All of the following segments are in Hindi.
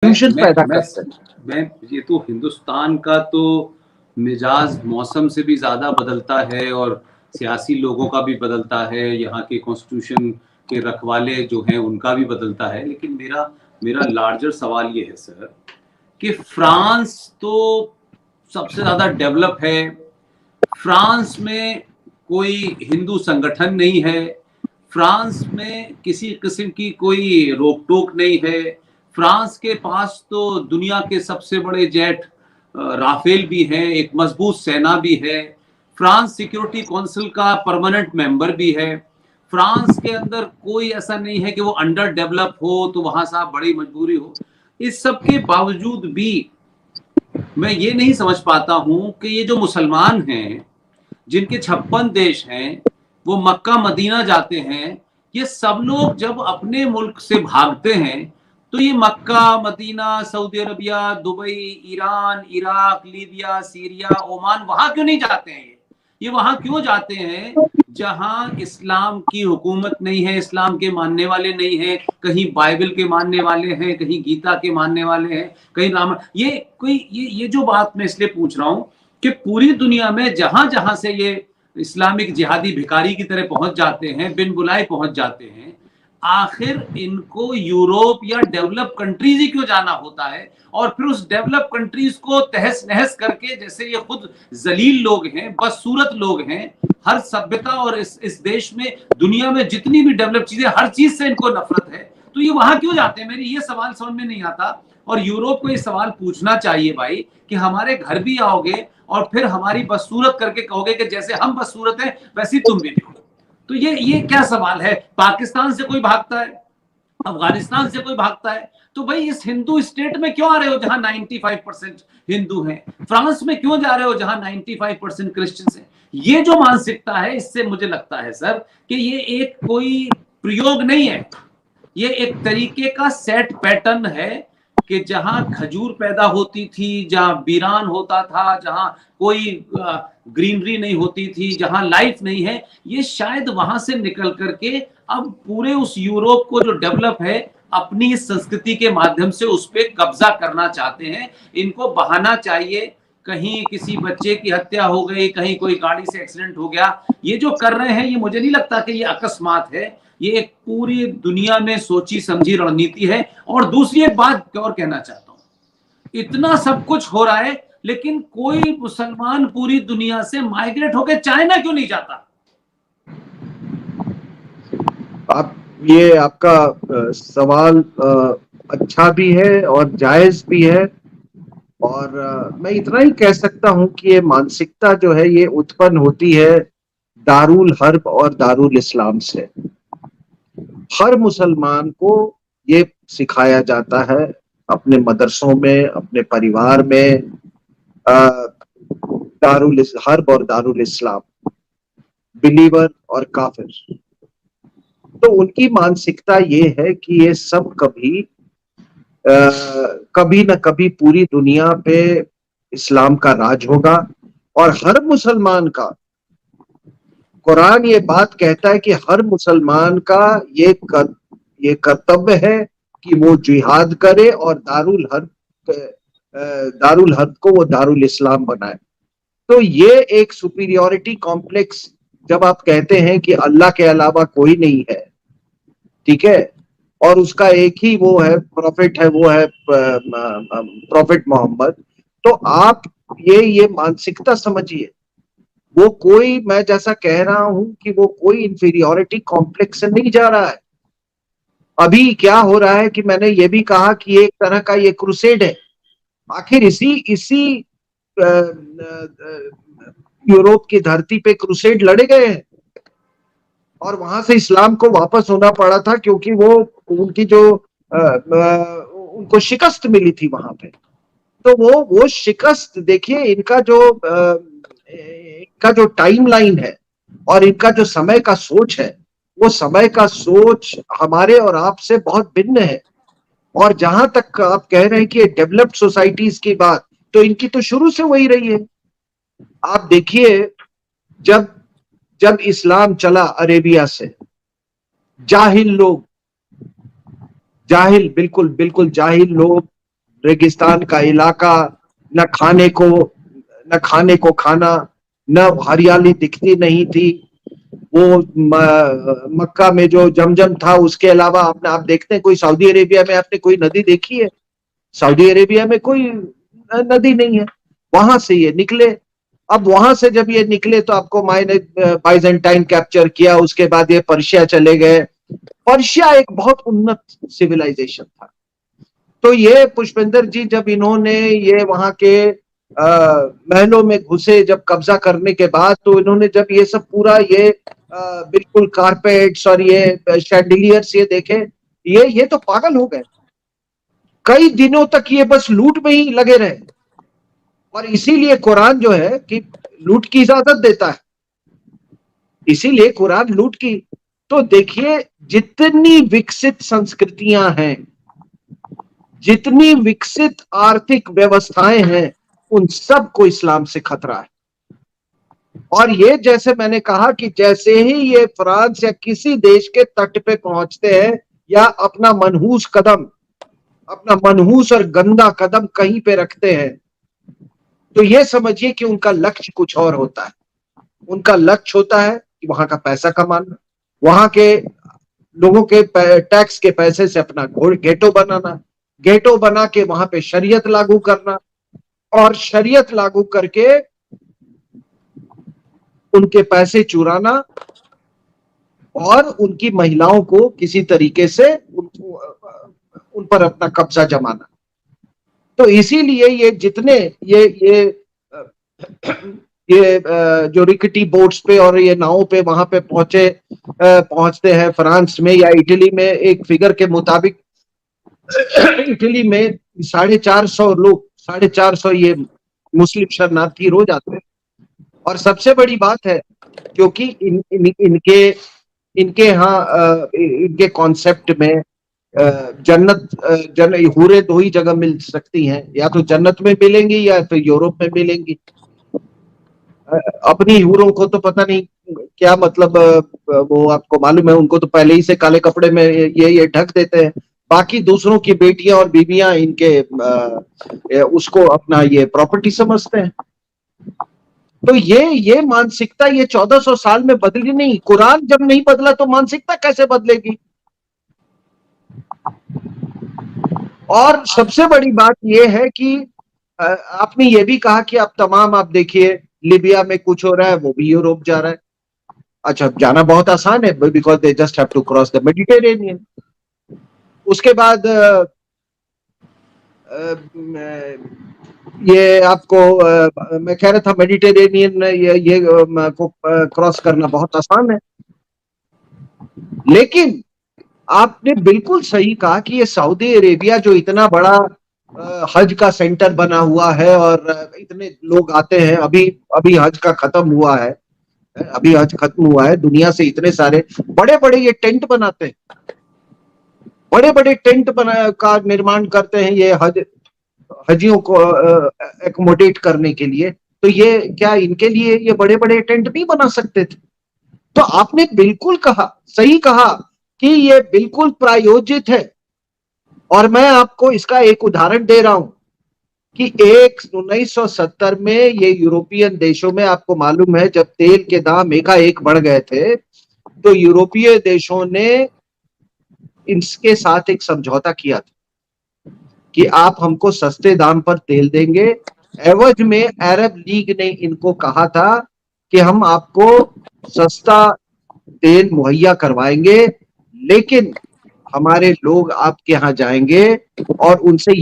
कंफ्यूजन पैदा मैं करते हैं। मैं ये तो हिंदुस्तान का तो मिजाज मौसम से भी ज्यादा बदलता है और सियासी लोगों का भी बदलता है, यहाँ के कॉन्स्टिट्यूशन के रखवाले जो हैं उनका भी बदलता है। लेकिन मेरा मेरा लार्जर सवाल ये है सर कि फ्रांस तो सबसे ज्यादा डेवलप है। फ्रांस में कोई हिंदू संगठन नहीं है। फ्रांस में किसी किस्म की कोई रोक टोक नहीं है। फ्रांस के पास तो दुनिया के सबसे बड़े जेट राफेल भी हैं, एक मजबूत सेना भी है। फ्रांस सिक्योरिटी काउंसिल का परमानेंट मेंबर भी है। फ्रांस के अंदर कोई ऐसा नहीं है कि वो अंडर डेवलप हो तो वहां साहब बड़ी मजबूरी हो। इस सब के बावजूद भी मैं ये नहीं समझ पाता हूं कि ये जो मुसलमान हैं जिनके 56 देश हैं, वो मक्का मदीना जाते हैं, ये सब लोग जब अपने मुल्क से भागते हैं तो ये Mecca Medina, Saudi Arabia, Dubai, Iran, Iraq, Libya, Syria, Oman, वहां क्यों नहीं जाते हैं? ये वहां क्यों जाते हैं जहां इस्लाम की हुकूमत नहीं है, इस्लाम के मानने वाले नहीं है, कहीं बाइबल के मानने वाले हैं, कहीं गीता के मानने वाले हैं, कहीं राम। ये जो बात मैं इसलिए पूछ रहा हूं कि पूरी दुनिया में जहां जहां से ये इस्लामिक जिहादी भिखारी की तरह पहुंच जाते हैं, बिन बुलाए पहुंच जाते हैं, आखिर इनको यूरोप या डेवलप कंट्रीज ही क्यों जाना होता है? और फिर उस डेवलप कंट्रीज को तहस नहस करके, जैसे ये खुद जलील लोग हैं, बदसूरत लोग हैं, हर सभ्यता और इस देश में, दुनिया में जितनी भी डेवलप चीजें, हर चीज से इनको नफरत है, तो ये वहां क्यों जाते हैं? मेरी ये सवाल समझ में नहीं आता। और यूरोप को ये सवाल पूछना चाहिए भाई कि हमारे घर भी आओगे और फिर हमारी बदसूरत करके कहोगे कि जैसे हम बदसूरत हैं वैसे तुम भी देखो। तो ये क्या सवाल है? पाकिस्तान से कोई भागता है, अफगानिस्तान से कोई भागता है, तो भाई इस हिंदू स्टेट में क्यों आ रहे हो जहां 95% हिंदू हैं? फ्रांस में क्यों जा रहे हो जहां 95% क्रिश्चियंस हैं? ये जो मानसिकता है, इससे मुझे लगता है सर कि ये एक कोई प्रयोग नहीं है, ये एक तरीके का सेट पैटर्न है कि जहां खजूर पैदा होती थी, जहां बीरान होता था, जहां कोई ग्रीनरी नहीं होती थी, जहां लाइफ नहीं है, ये शायद वहां से निकल करके अब पूरे उस यूरोप को जो डेवलप है, अपनी संस्कृति के माध्यम से उस पर कब्जा करना चाहते हैं। इनको बहाना चाहिए, कहीं किसी बच्चे की हत्या हो गई, कहीं कोई गाड़ी से एक्सीडेंट हो गया। ये जो कर रहे हैं, ये मुझे नहीं लगता कि ये अकस्मात है, ये एक पूरी दुनिया में सोची समझी रणनीति है। और दूसरी एक बात और कहना चाहता हूं, इतना सब कुछ हो रहा है, लेकिन कोई मुसलमान पूरी दुनिया से माइग्रेट होकर चाइना क्यों नहीं जाता? आप ये आपका सवाल अच्छा भी है और जायज भी है। और मैं इतना ही कह सकता हूं कि ये मानसिकता जो है ये उत्पन्न होती है दारुल हर्ब और दारुल इस्लाम से। हर मुसलमान को ये सिखाया जाता है अपने मदरसों में, अपने परिवार में, दारुल हर्ब और दारुल इस्लाम, बिलीवर और काफिर। तो उनकी मानसिकता ये है कि ये सब कभी न कभी पूरी दुनिया पे इस्लाम का राज होगा। और हर मुसलमान का, कुरान ये बात कहता है कि हर मुसलमान का ये कर्तव्य है कि वो जिहाद करे और दारुल हर्ब को वो दारुल इस्लाम बनाए। तो ये एक सुपीरियोरिटी कॉम्प्लेक्स, जब आप कहते हैं कि अल्लाह के अलावा कोई नहीं है, ठीक है, और उसका एक ही वो है प्रॉफिट है, वो है प्रॉफिट मोहम्मद, तो आप ये मानसिकता समझिए। वो कोई, मैं जैसा कह रहा हूं कि वो कोई इंफीरियोरिटी कॉम्प्लेक्स से नहीं जा रहा है। अभी क्या हो रहा है कि मैंने ये भी कहा कि एक तरह का ये क्रूसेड है। आखिर इसी इसी यूरोप की धरती पे क्रूसेड लड़े गए हैं और वहां से इस्लाम को वापस होना पड़ा था, क्योंकि वो उनकी जो उनको शिकस्त मिली थी वहां पे। तो वो शिकस्त देखिए, इनका जो टाइम लाइन है और इनका जो समय का सोच है, वो समय का सोच हमारे और आपसे बहुत भिन्न है। और जहां तक आप कह रहे हैं कि डेवलप्ड सोसाइटीज की बात, तो इनकी तो शुरू से वही रही है। आप देखिए, जब जब इस्लाम चला अरेबिया से, जाहिल लोग, जाहिल, बिल्कुल बिल्कुल जाहिल लोग रेगिस्तान का इलाका, न खाने को खाना, न हरियाली दिखती नहीं थी। वो मक्का में जो जमजम था, उसके अलावा आप देखते हैं कोई सऊदी अरेबिया में आपने कोई नदी देखी है? सऊदी अरेबिया में कोई नदी नहीं है। वहां से ये निकले। अब वहां से जब ये निकले तो आपको मायने बाइजेंटाइन कैप्चर किया, उसके बाद ये पर्शिया चले गए। पर्शिया एक बहुत उन्नत सिविलाइजेशन था। तो ये पुष्पेंद्र जी, जब इन्होंने ये वहां के महलों में घुसे, जब कब्जा करने के बाद, तो इन्होंने जब ये सब पूरा ये बिल्कुल कारपेट्स और ये शैंडिलियर्स ये देखे, ये तो पागल हो गए। कई दिनों तक ये बस लूट में ही लगे रहे। और इसीलिए कुरान जो है कि लूट की इजाजत देता है, इसीलिए कुरान लूट की। तो देखिए, जितनी विकसित संस्कृतियां हैं, जितनी विकसित आर्थिक व्यवस्थाएं हैं, उन सब को इस्लाम से खतरा है। और ये जैसे मैंने कहा कि जैसे ही ये फ्रांस या किसी देश के तट पे पहुंचते हैं, या अपना मनहूस और गंदा कदम कहीं पे रखते हैं, तो ये समझिए कि उनका लक्ष्य कुछ और होता है। उनका लक्ष्य होता है कि वहां का पैसा कमाना, वहां के लोगों के टैक्स के पैसे से अपना गेटो बनाना, गेटो बना के वहां पे शरीयत लागू करना, और शरीयत लागू करके उनके पैसे चुराना, और उनकी महिलाओं को किसी तरीके से उन पर अपना कब्जा जमाना। तो इसीलिए ये जितने ये जो रिकटी बोट्स पे और ये नावों पे वहां पे पहुंचते हैं फ्रांस में या इटली में, एक फिगर के मुताबिक इटली में 450 लोग, 450 ये मुस्लिम शरणार्थी रोज आते हैं। और सबसे बड़ी बात है, क्योंकि इनके यहाँ इनके कॉन्सेप्ट में हूरें दो ही जगह मिल सकती हैं, या तो जन्नत में मिलेंगी या फिर यूरोप में मिलेंगी। अपनी हूरों को तो पता नहीं क्या मतलब, वो आपको मालूम है, उनको तो पहले ही से काले कपड़े में ये ढक देते हैं। बाकी दूसरों की बेटियां और बीवियां इनके उसको अपना ये प्रॉपर्टी समझते हैं। तो ये मानसिकता ये 1400 साल में बदली नहीं। कुरान जब नहीं बदला तो मानसिकता कैसे बदलेगी? और सबसे बड़ी बात यह है कि आपने ये भी कहा कि आप देखिए लीबिया में कुछ हो रहा है, वो भी यूरोप जा रहा है। अच्छा, जाना बहुत आसान है, because they just have to cross the Mediterranean. उसके बाद ये आपको मैं कह रहा था मेडिटेरेनियन ये को क्रॉस करना बहुत आसान है। लेकिन आपने बिल्कुल सही कहा कि ये सऊदी अरेबिया जो इतना बड़ा हज का सेंटर बना हुआ है और इतने लोग आते हैं, अभी अभी हज का खत्म हुआ है, अभी हज खत्म हुआ है, दुनिया से इतने सारे बड़े बड़े ये टेंट बनाते हैं, बड़े बड़े टेंट का निर्माण करते हैं ये हजियों को एकोमोडेट करने के लिए। तो ये क्या इनके लिए ये बड़े बड़े टेंट नहीं बना सकते थे? तो आपने बिल्कुल कहा, सही कहा कि ये बिल्कुल प्रायोजित है। और मैं आपको इसका एक उदाहरण दे रहा हूं कि 1970 में ये यूरोपियन देशों में, आपको मालूम है जब तेल के दाम एकाएक बढ़ गए थे, तो यूरोपीय देशों ने इसके साथ एक समझौता किया था कि आप हमको सस्ते दाम पर तेल देंगे। एवज में अरब लीग ने इनको कहा था कि हम आपको सस्ता तेल मुहैया करवाएंगे, लेकिन हमारे लोग आपके यहाँ जाएंगे और उनसे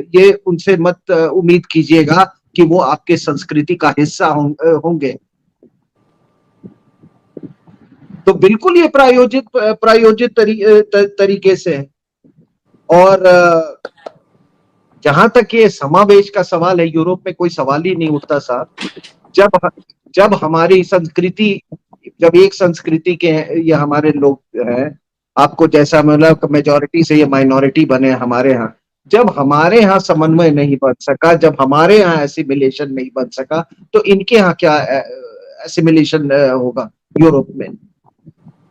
ये उनसे मत उम्मीद कीजिएगा कि वो आपके संस्कृति का हिस्सा होंगे। तो बिल्कुल ये प्रायोजित तरीके से है। और जहां तक ये समावेश का सवाल है, यूरोप में कोई सवाल ही नहीं उठता साहब। जब हमारी संस्कृति, जब एक संस्कृति के ये हमारे लोग हैं, आपको जैसा मतलब मेजोरिटी से ये माइनॉरिटी बने हमारे यहाँ, जब हमारे यहाँ समन्वय नहीं बन सका, जब हमारे यहाँ एसिमिलेशन नहीं बन सका, तो इनके यहाँ क्या एसिमिलेशन होगा यूरोप में?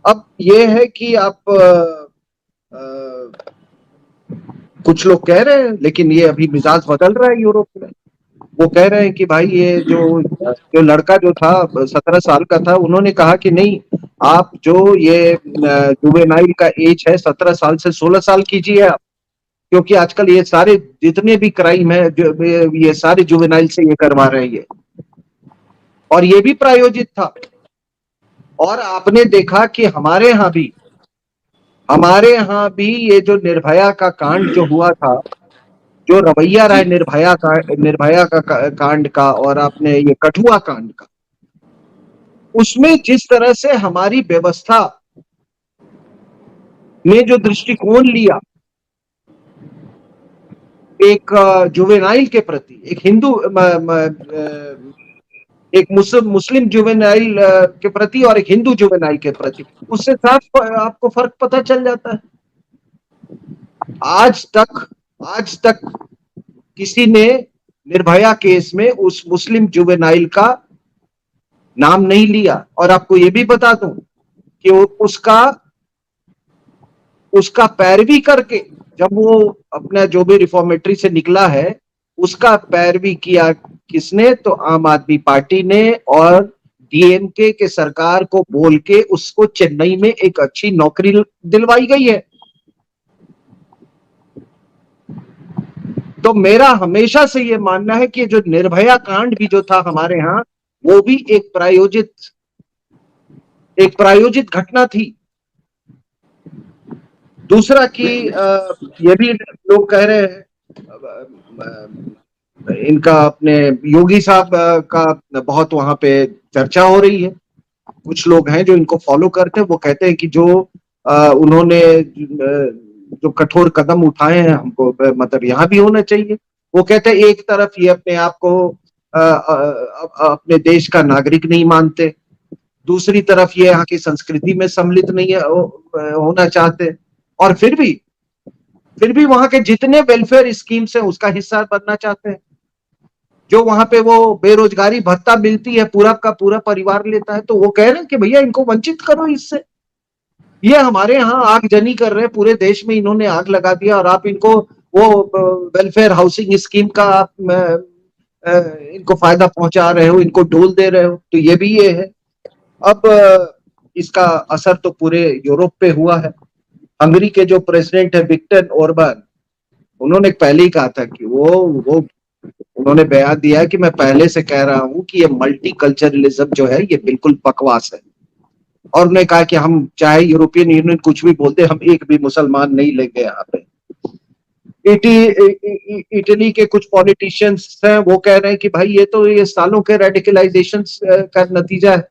अब ये है कि आप कुछ लोग कह रहे हैं, लेकिन ये अभी मिजाज बदल रहा है यूरोप में। वो कह रहे हैं कि भाई ये जो लड़का जो था 17 साल का था, उन्होंने कहा कि नहीं, आप जो ये जुवेनाइल का एज है 17 साल से 16 साल कीजिए आप, क्योंकि आजकल ये सारे जितने भी क्राइम है ये सारे जुवेनाइल से ये करवा रहे हैं ये। और ये भी प्रायोजित था। और आपने देखा कि हमारे यहाँ भी ये जो निर्भया का कांड जो हुआ था, जो रवैया रहा जी निर्भया का कांड का, और आपने ये कठुआ कांड का, उसमें जिस तरह से हमारी व्यवस्था ने जो दृष्टिकोण लिया एक जुवेनाइल के प्रति, एक हिंदू एक मुस्लिम जुवेनाइल के प्रति और एक हिंदू जुवेनाइल के प्रति, उससे साफ आपको फर्क पता चल जाता है। आज तक किसी ने निर्भया केस में उस मुस्लिम जुवेनाइल का नाम नहीं लिया। और आपको ये भी बता दूं कि उसका पैरवी करके, जब वो अपना जो भी रिफॉर्मेटरी से निकला है, उसका पैरवी किया किसने? तो आम आदमी पार्टी ने, और डीएमके के सरकार को बोल के उसको चेन्नई में एक अच्छी नौकरी दिलवाई गई है। तो मेरा हमेशा से ये मानना है कि जो निर्भया कांड भी जो था हमारे यहाँ, वो भी एक प्रायोजित घटना थी। दूसरा कि ये भी लोग कह रहे हैं, इनका अपने योगी साहब का बहुत वहां पे चर्चा हो रही है। कुछ लोग हैं जो इनको फॉलो करते हैं, वो कहते हैं कि जो उन्होंने जो कठोर कदम उठाए हैं, हमको मतलब यहाँ भी होना चाहिए। वो कहते हैं एक तरफ ये अपने आप को अपने देश का नागरिक नहीं मानते, दूसरी तरफ ये यहाँ की संस्कृति में सम्मिलित नहीं होना चाहते, और फिर भी वहां के जितने वेलफेयर स्कीम्स हैं उसका हिस्सा बनना चाहते हैं। जो वहां पे वो बेरोजगारी भत्ता मिलती है, पूरा का पूरा परिवार लेता है, तो वो कह रहे हैं कि भैया इनको वंचित करो इससे। ये हमारे यहाँ आगजनी कर रहे हैं, पूरे देश में इन्होंने आग लगा दिया, और आप इनको वो वेलफेयर हाउसिंग स्कीम का आप इनको फायदा पहुंचा रहे हो, इनको डोल दे रहे हो। तो ये भी ये है। अब इसका असर तो पूरे यूरोप पे हुआ है। हंगरी के जो प्रेसिडेंट है विक्टर ओरबान, उन्होंने पहले ही कहा था कि वो उन्होंने बयान दिया है कि मैं पहले से कह रहा हूं कि ये मल्टीकल्चरलिज्म जो है ये बिल्कुल बकवास है। और उन्होंने कहा कि हम चाहे यूरोपियन यूनियन कुछ भी बोलते, हम एक भी मुसलमान नहीं लेंगे यहाँ पे। इटली के कुछ पॉलिटिशियंस हैं, वो कह रहे हैं कि भाई ये सालों के रेडिकलाइजेशन का नतीजा है,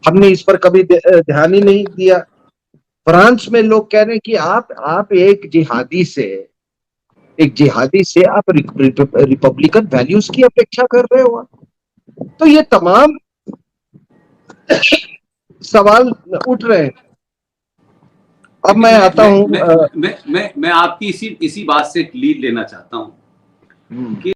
हमने इस पर कभी ध्यान ही नहीं दिया। फ्रांस में लोग कह रहे हैं कि आप एक जिहादी से आप रिपब्लिकन वैल्यूज की अपेक्षा कर रहे हो। तो ये तमाम सवाल उठ रहे हैं। अब मैं आता हूं, मैं आपकी इसी बात से लीड लेना चाहता हूं कि